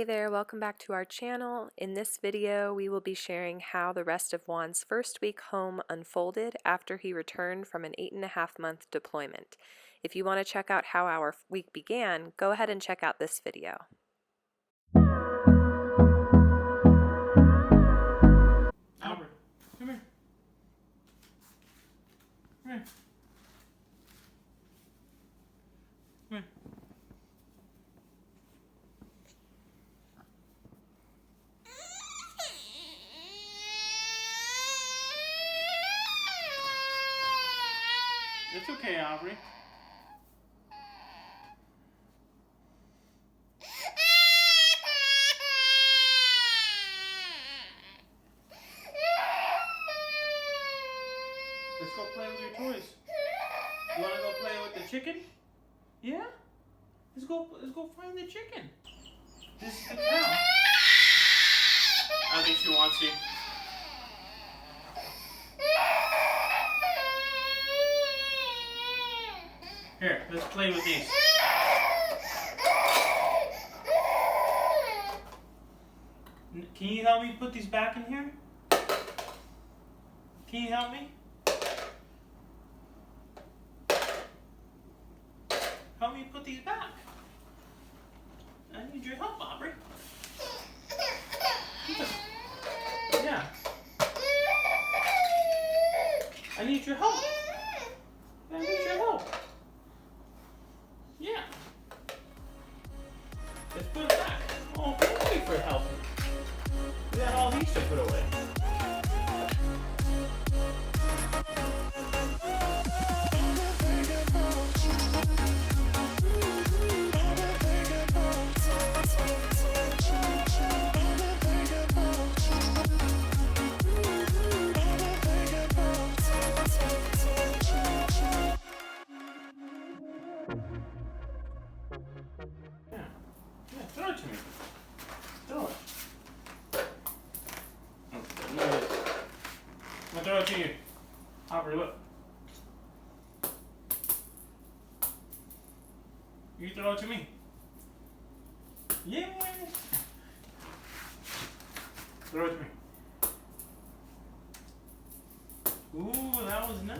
there, welcome back to our channel. In this video, we will be sharing how the rest of Juan's first week home unfolded after he returned from an 8.5-month deployment. If you want to check out how our week began, go ahead and check out this video. Albert, come here. Come here. Come here. It's okay, Aubrey. Let's go play with your toys. You wanna go play with the chicken? Yeah? Let's go find the chicken. This is the cow. I think she wants you. Here, let's play with these. Can you help me put these back in here? Can you help me? Help me put these back. I need your help, Aubrey. Yeah. I need your help. I need your help. Yeah. Let's put it back. Oh, thank you for helping. We got all these to put away. Yeah, throw it to me. Throw it. Okay, look at this. I'm gonna throw it to you. Aubrey, look. You throw it to me. Yeah. Throw it to me. Ooh, that was nice.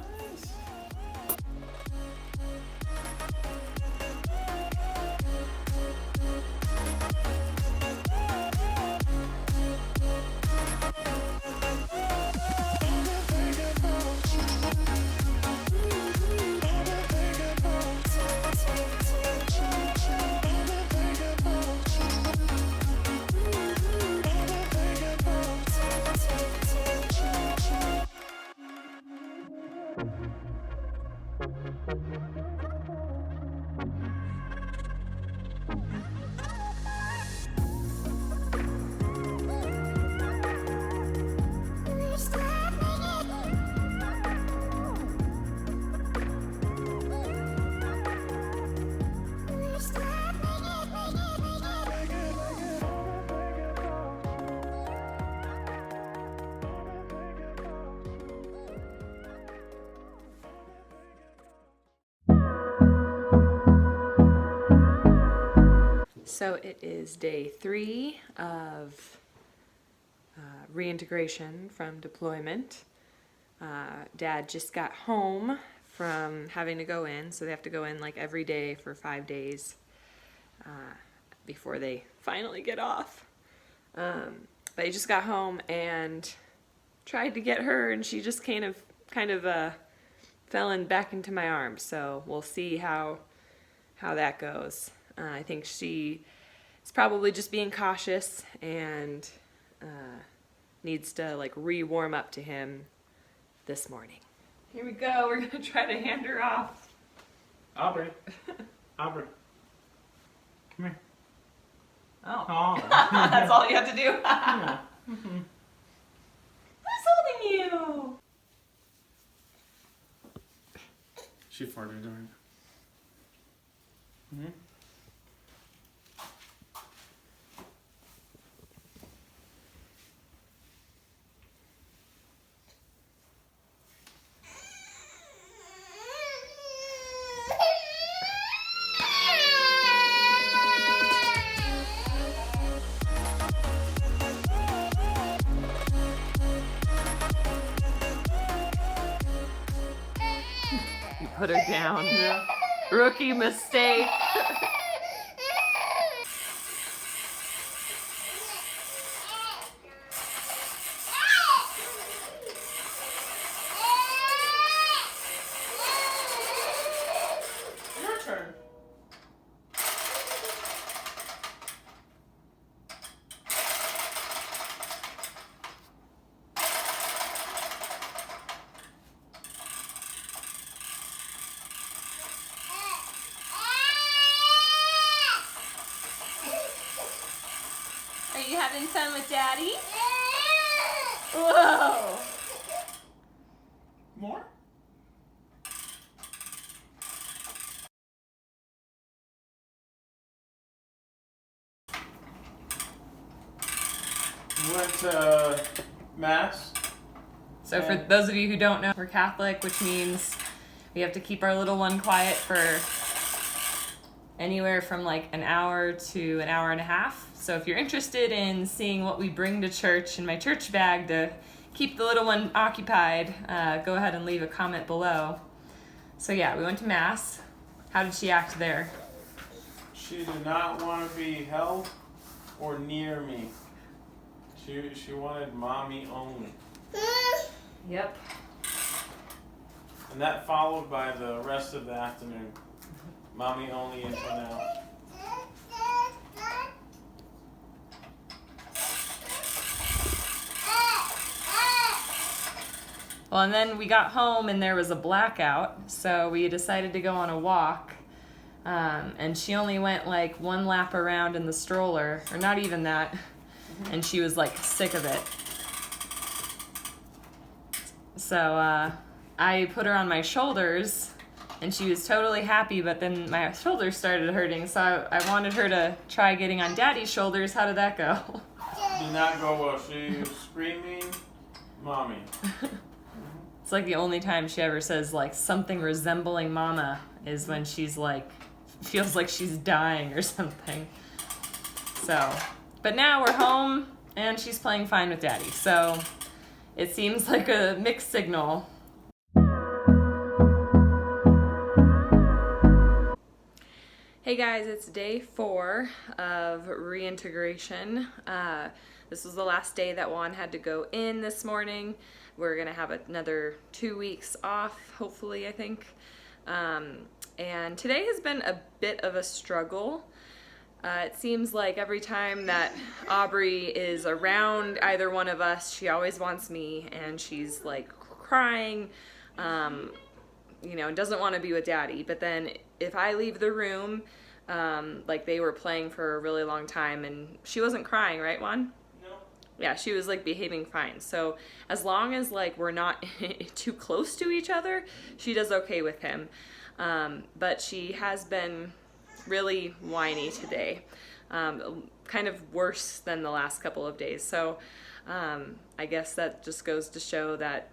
So it is day 3 of reintegration from deployment. Dad just got home from having to go in, so they have to go in like every day for 5 days before they finally get off. But he just got home and tried to get her, and she just kind of fell back into my arms. So we'll see how that goes. I think she is probably just being cautious and needs to like re-warm up to him this morning. Here we go. We're going to try to hand her off. Aubrey. Aubrey. Come here. Oh. That's all you have to do? Yeah. Mm-hmm. Who's holding you? She farted during. Mm-hmm. put her down. Yeah. Rookie mistake. Your turn. Are you having fun with Daddy? Whoa! More? We went to Mass. So for those of you who don't know, we're Catholic, which means we have to keep our little one quiet for anywhere from like an hour to an hour and a half. So if you're interested in seeing what we bring to church in my church bag to keep the little one occupied, go ahead and leave a comment below. So yeah, we went to Mass. How did she act there? She did not want to be held or near me. She wanted mommy only. Yep. And that followed by the rest of the afternoon. Mommy only until now. Well, and then we got home and there was a blackout, so we decided to go on a walk. And she only went like one lap around in the stroller, or not even that, and she was like sick of it. So I put her on my shoulders, and she was totally happy, but then my shoulders started hurting, so I wanted her to try getting on Daddy's shoulders. How did that go? Did not go well. She was screaming, mommy. It's like the only time she ever says like something resembling mama is when she's like, feels like she's dying or something. So, but now we're home and she's playing fine with Daddy. So it seems like a mixed signal. Hey guys, it's day 4 of reintegration. This was the last day that Juan had to go in this morning. We're gonna have another 2 weeks off, hopefully, I think. And today has been a bit of a struggle. It seems like every time that Aubrey is around either one of us, she always wants me, and she's like crying, you know, and doesn't want to be with Daddy. But then if I leave the room, like they were playing for a really long time, and she wasn't crying, right, Juan? No. Yeah, she was like behaving fine. So as long as like we're not too close to each other, she does okay with him. But she has been really whiny today, kind of worse than the last couple of days. So I guess that just goes to show that,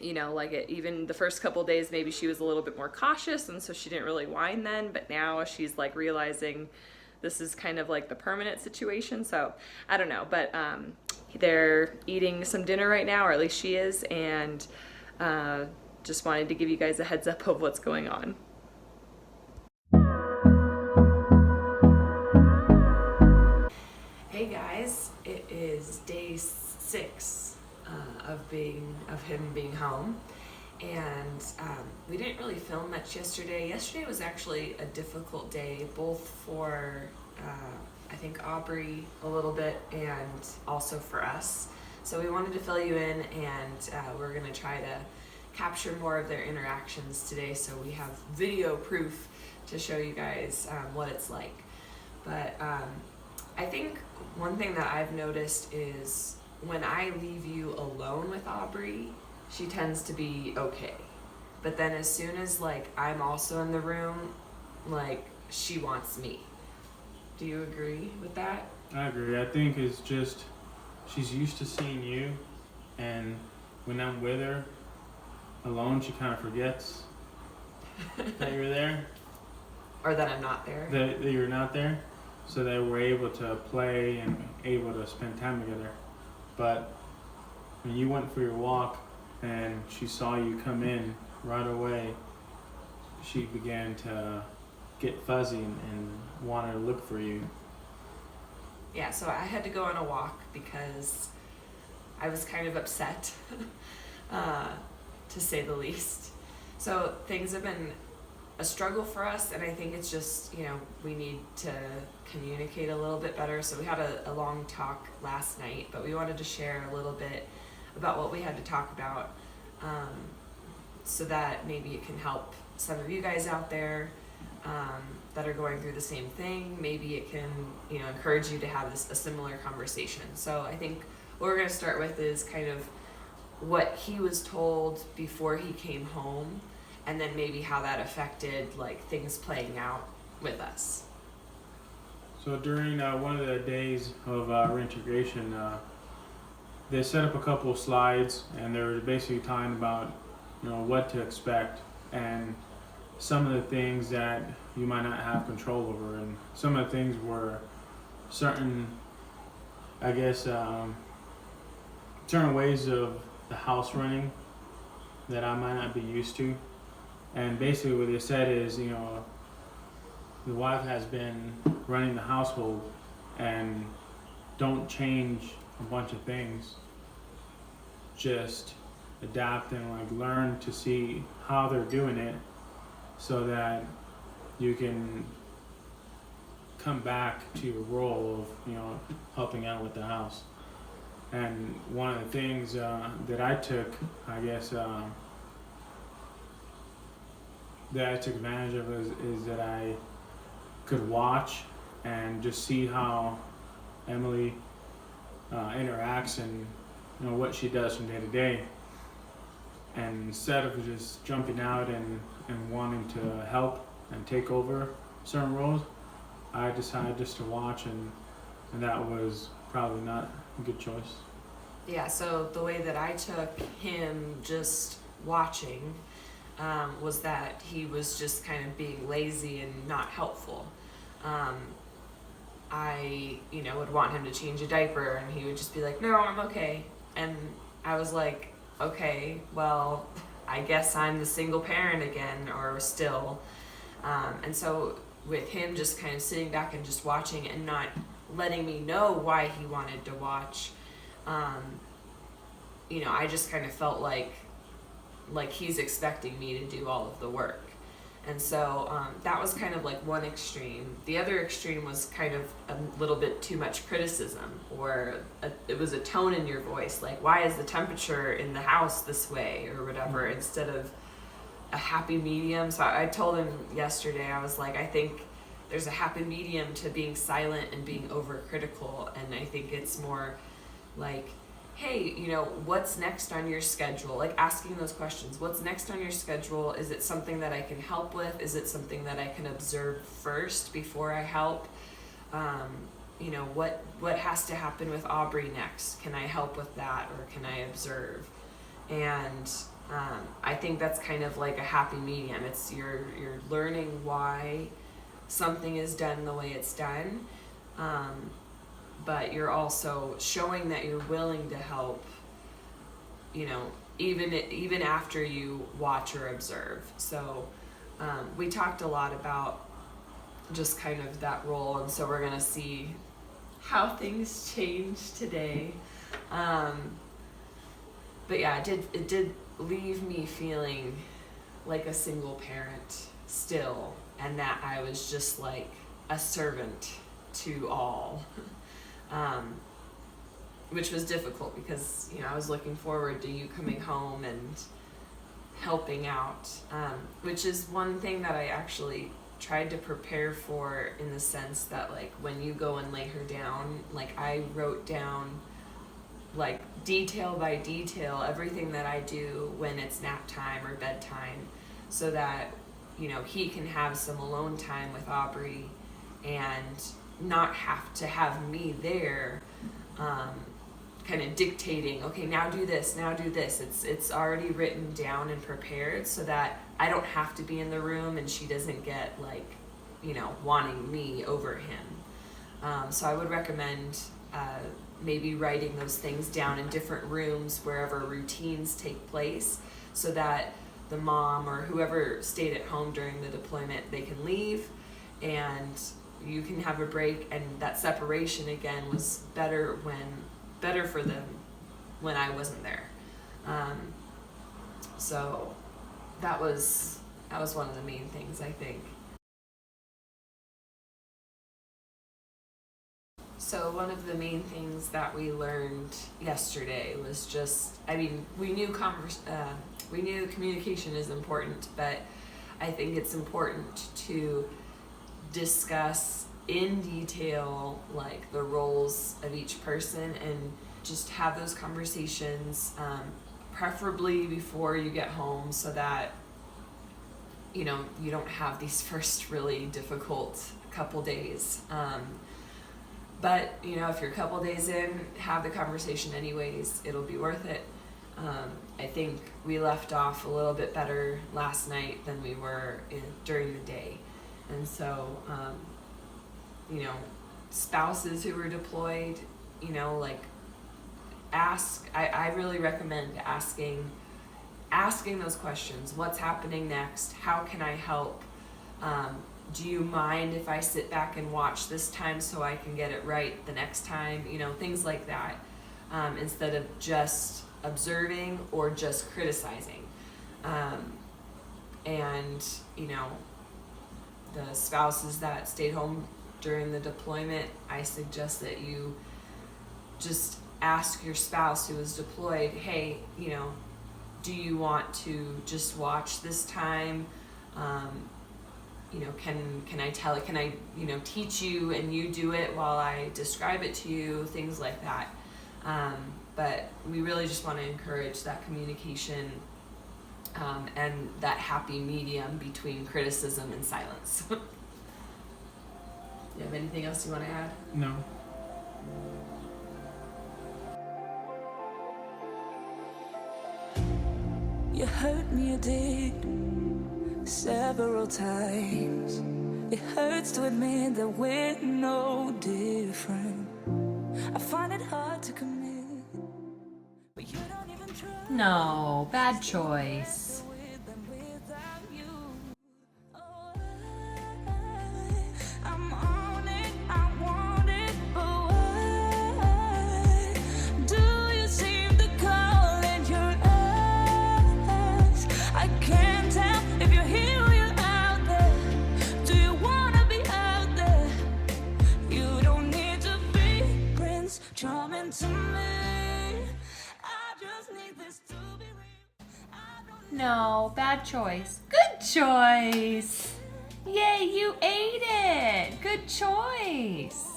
you know, like even the first couple of days, maybe she was a little bit more cautious, and so she didn't really whine then, but now she's like realizing this is kind of like the permanent situation. So I don't know, but they're eating some dinner right now, or at least she is, and just wanted to give you guys a heads up of what's going on. Hey guys, it is day 6 of him being home, and we didn't really film much yesterday. Yesterday was actually a difficult day, both for I think Aubrey a little bit, and also for us. So we wanted to fill you in, and we're gonna try to capture more of their interactions today, so we have video proof to show you guys what it's like. But I think one thing that I've noticed is when I leave you alone with Aubrey, she tends to be okay. But then as soon as like I'm also in the room, like she wants me. Do you agree with that? I agree. I think it's just she's used to seeing you, and when I'm with her alone, she kind of forgets that you're there. Or that I'm not there. That you're not there, so that we're able to play and able to spend time together. But when you went for your walk and she saw you come in right away, she began to get fuzzy and wanted to look for you. Yeah, so I had to go on a walk because I was kind of upset, to say the least. So things have been a struggle for us, and I think it's just, we need to communicate a little bit better. So we had a long talk last night, but we wanted to share a little bit about what we had to talk about, so that maybe it can help some of you guys out there that are going through the same thing. Maybe it can, encourage you to have a similar conversation. So I think what we're going to start with is kind of what he was told before he came home, and then maybe how that affected things playing out with us. So during one of the days of reintegration, they set up a couple of slides, and they were basically talking about what to expect and some of the things that you might not have control over. And some of the things were certain, I guess, certain ways of the house running that I might not be used to. And basically what they said is, the wife has been running the household, and don't change a bunch of things. Just adapt and learn to see how they're doing it, so that you can come back to your role of helping out with the house. And one of the things that I took, I guess, that I took advantage of is that I could watch and just see how Emily interacts and what she does from day to day. And instead of just jumping out and wanting to help and take over certain roles, I decided just to watch, and that was probably not a good choice. Yeah, so the way that I took him just watching was that he was just kind of being lazy and not helpful. I, would want him to change a diaper, and he would just be like, "No, I'm okay." And I was like, okay, well, I guess I'm the single parent again, or still. And so with him just kind of sitting back and just watching and not letting me know why he wanted to watch, I just kind of felt like he's expecting me to do all of the work. And so that was kind of one extreme. The other extreme was kind of a little bit too much criticism, or it was a tone in your voice, why is the temperature in the house this way, or whatever, instead of a happy medium. So I told him yesterday, I was like, I think there's a happy medium to being silent and being overcritical, and I think it's more hey, what's next on your schedule? Asking those questions. What's next on your schedule? Is it something that I can help with? Is it something that I can observe first before I help? What has to happen with Aubrey next? Can I help with that, or can I observe? And I think that's kind of like a happy medium. It's you're learning why something is done the way it's done. But you're also showing that you're willing to help, even after you watch or observe. So we talked a lot about just kind of that role, and so we're going to see how things change today. But yeah, it did leave me feeling like a single parent still, and that I was just like a servant to all. Which was difficult because, I was looking forward to you coming home and helping out, which is one thing that I actually tried to prepare for, in the sense that when you go and lay her down, I wrote down detail by detail everything that I do when it's nap time or bedtime, so that he can have some alone time with Aubrey and not have to have me there kind of dictating, okay, now do this. It's already written down and prepared, so that I don't have to be in the room and she doesn't get wanting me over him. So I would recommend maybe writing those things down in different rooms wherever routines take place, so that the mom or whoever stayed at home during the deployment, they can leave and you can have a break, and that separation again was better for them when I wasn't there. So that was one of the main things, I think. So one of the main things that we learned yesterday was just, I mean, we knew communication is important, but I think it's important to discuss in detail like the roles of each person and just have those conversations, preferably before you get home, so that you don't have these first really difficult couple days. But if you're a couple days in, have the conversation anyways. It'll be worth it. I think we left off a little bit better last night than we were during the day. And so, spouses who were deployed, I really recommend asking those questions. What's happening next? How can I help? Do you mind if I sit back and watch this time so I can get it right the next time? Things like that, instead of just observing or just criticizing. And the spouses that stayed home during the deployment, I suggest that you just ask your spouse who was deployed, hey, do you want to just watch this time? Can I teach you and you do it while I describe it to you, things like that. But we really just want to encourage that communication, and that happy medium between criticism and silence. You have anything else you want to add? No. You hurt me, you did, several times. It hurts to admit that we're no different. I find it hard to commit, but you don't even try. No, bad choice. I'm on it, I want it, but why do you seem to call in your eyes? I can't tell if you're here or you're out there. Do you wanna be out there? You don't need to be Prince Charming to me. I just need this to be real. No, bad choice. Good choice. Yay, you ate it. Good choice.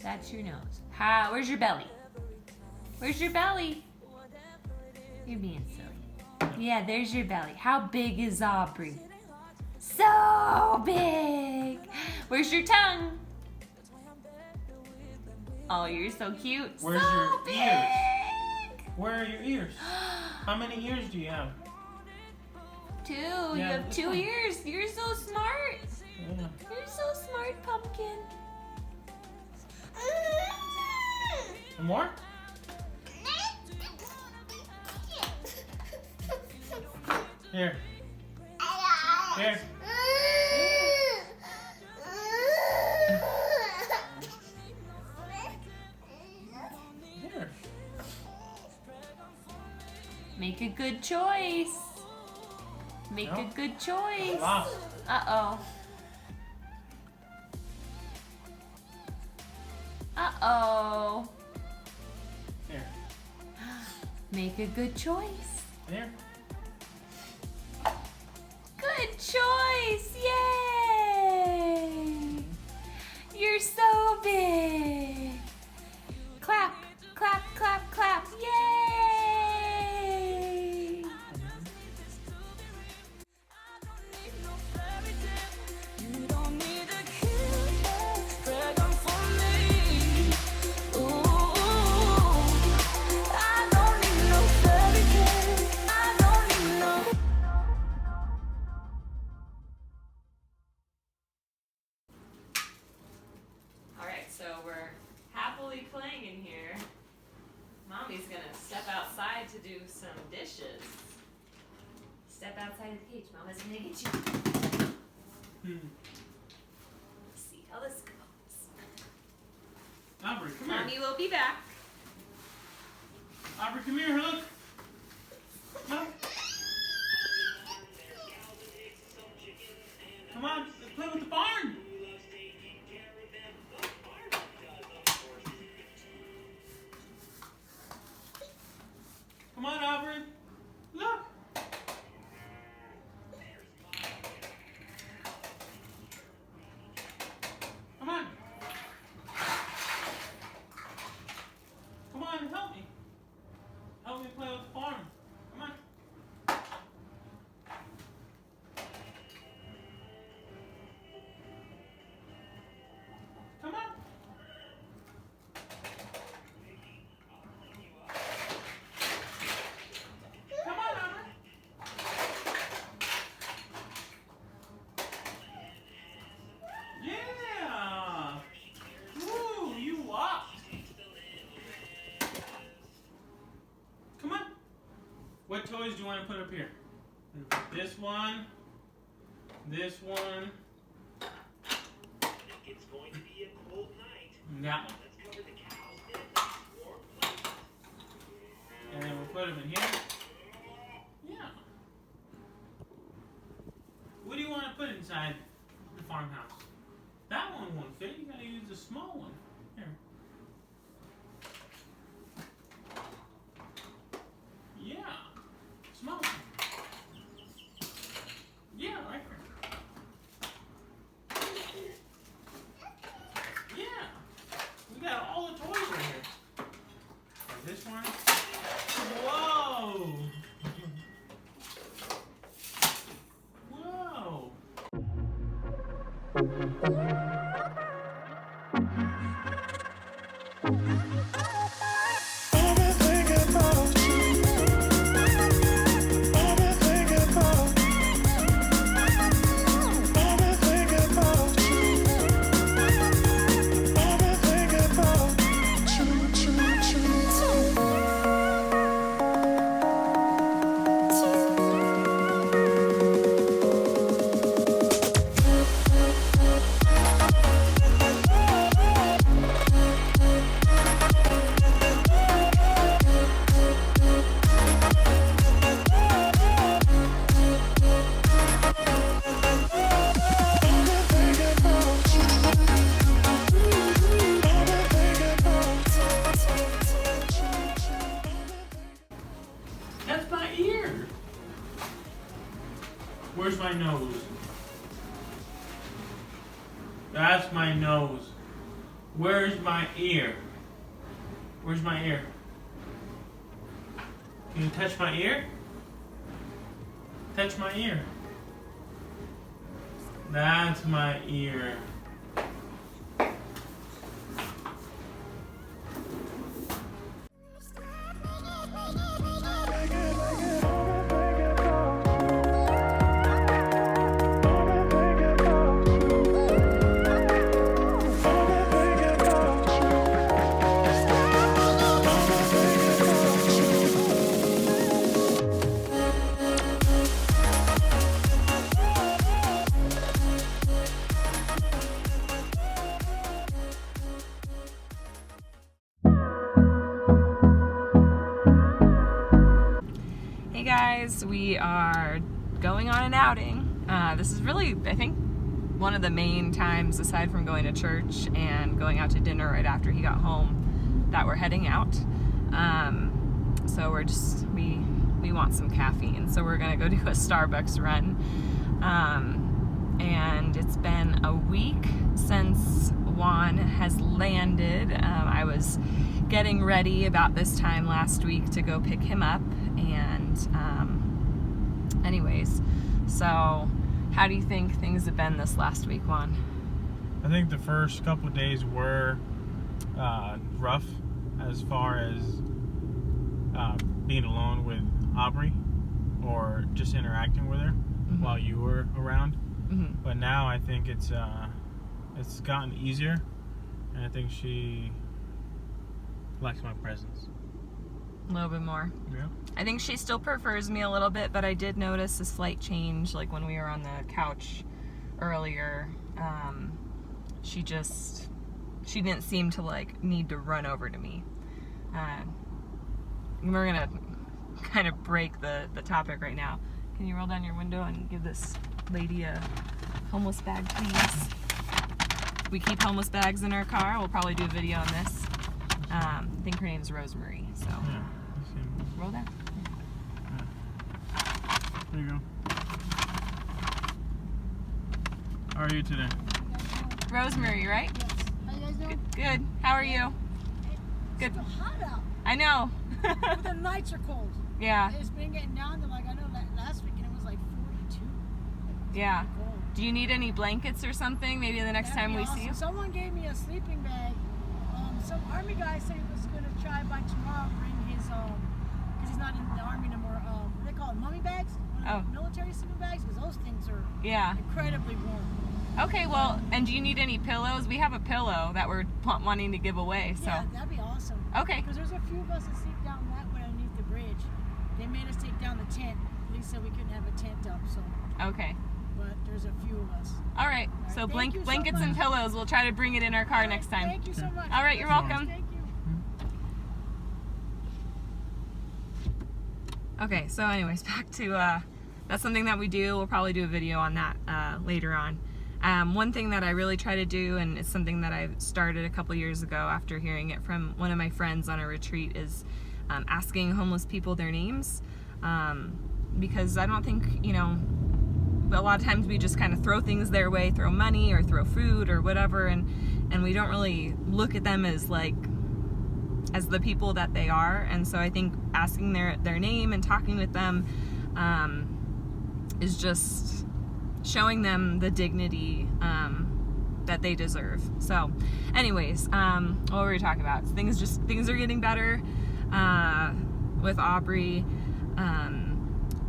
That's your nose. Where's your belly? Where's your belly? You're being silly. Yeah, there's your belly. How big is Aubrey? So big. Where's your tongue? Oh, you're so cute. Where's so your big. ears? Where are your ears? How many ears do you have? 2. You Yeah, have 2 one. ears. You're so smart. Yeah. You're so smart, pumpkin. Some more? Here. Here. Here. Make a good choice. Make No. a good choice. Lost. Uh-oh. Uh-oh. Here. Make a good choice. Here. Good choice! Yay! You're so big. Clap, clap, clap, clap. Yay! Mommy's gonna step outside to do some dishes. Step outside of the cage. Mama's gonna get you. Let's see how this goes. Aubrey, come here. Mommy will be back. Aubrey, come here, Hook. Come. Come on, let's play with the barn. Come on, Aubrey. Look. Come on. Come on, help me. Help me play with the farm. Come on. Come on. Come on, Aubrey. Yeah. Woo, you walked. Come on. What toys do you want to put up here? This one. This one. It's going to be a cold night. And that one. Let's cover the cows in a nice warm blanket. And then we'll put them in here. Yeah. What do you want to put inside the farmhouse? That one won't fit. You gotta use the small one. Here. Yeah. Small one. Yeah, right here. Yeah. We got all the toys right here. Like this one. Whoa! Whoa! That's my ear. Where's my nose? That's my nose. Where's my ear? Where's my ear? Can you touch my ear? Touch my ear. That's my ear. Hey guys, we are going on an outing. This is really, I think, one of the main times, aside from going to church and going out to dinner right after he got home, that we're heading out. So we want some caffeine, so we're gonna go do a Starbucks run. And it's been a week since Juan has landed. I was getting ready about this time last week to go pick him up, and anyways, so how do you think things have been this last week, Juan? I think the first couple of days were rough as far as being alone with Aubrey or just interacting with her while you were around. But now I think it's gotten easier, and I think she likes my presence. A little bit more. Yeah. I think she still prefers me a little bit, but I did notice a slight change, like when we were on the couch earlier. She didn't seem to like need to run over to me. We're gonna kind of break the topic right now. Can you roll down your window and give this lady a homeless bag, please? We keep homeless bags in our car. We'll probably do a video on this. I think her name's Rosemary, so Yeah. roll down. There you go. How are you today? Rosemary, right? Yes. How you guys doing? Good. How are you? Good. It's still hot out. I know. But the nights are cold. Yeah, It's been getting down to like, I know that last weekend it was like 42. yeah. Cold. Do you need any blankets or something? Maybe the next That'd time be we awesome. see you? Someone gave me a sleeping bag. Some army guy said he was going to try by tomorrow bring his, because he's not in the army no more, what do they call it, mummy bags? Oh. Military sleeping bags? Because those things are Yeah. incredibly warm. Okay, well, and do you need any pillows? We have a pillow that we're wanting to give away, so. Yeah, that'd be awesome. Okay. Because there's a few of us that sleep down that way underneath the bridge. They made us take down the tent. They said we couldn't have a tent up, so. Okay. But there's a few of us. All right. All So right, thank you so blankets and much. pillows. We'll try to bring it in our car next time. Thank you so much. All right, you're welcome. Thank you. Okay, so anyways, back to that's something that we do. We'll probably do a video on that later on. One thing that I really try to do, and it's something that I started a couple years ago after hearing it from one of my friends on a retreat, is asking homeless people their names. Because I don't think, a lot of times we just kind of throw things their way, throw money or throw food or whatever, and we don't really look at them as as the people that they are. And so I think asking their name and talking with them is just showing them the dignity that they deserve. So anyways, what were we talking about? Things are getting better with Aubrey.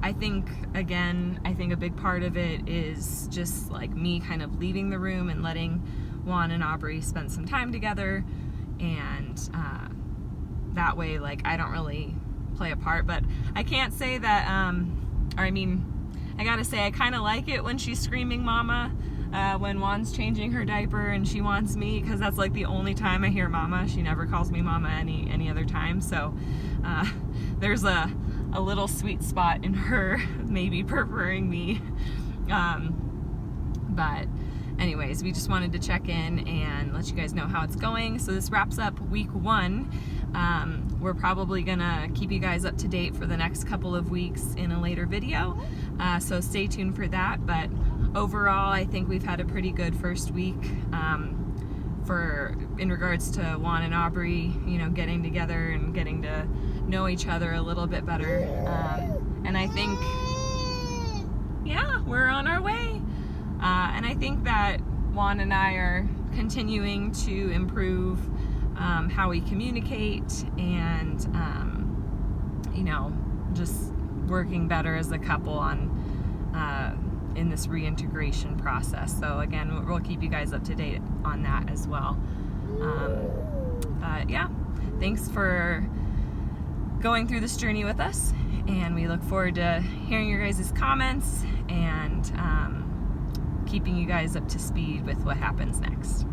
I think a big part of it is just like me kind of leaving the room and letting Juan and Aubrey spend some time together, and that way, like, I don't really play a part. But I can't say that, I gotta say I kind of like it when she's screaming mama, when Juan's changing her diaper and she wants me, because that's like the only time I hear mama. She never calls me mama any other time, so there's a little sweet spot in her maybe preferring me. But anyways, we just wanted to check in and let you guys know how it's going. So this wraps up week 1. We're probably gonna keep you guys up to date for the next couple of weeks in a later video, so stay tuned for that. But overall, I think we've had a pretty good first week in regards to Juan and Aubrey, getting together and getting to know each other a little bit better. And I think, yeah, we're on our way. And I think that Juan and I are continuing to improve how we communicate, and just working better as a couple on in this reintegration process. So again, we'll keep you guys up to date on that as well. But yeah, thanks for going through this journey with us, and we look forward to hearing your guys' comments and keeping you guys up to speed with what happens next.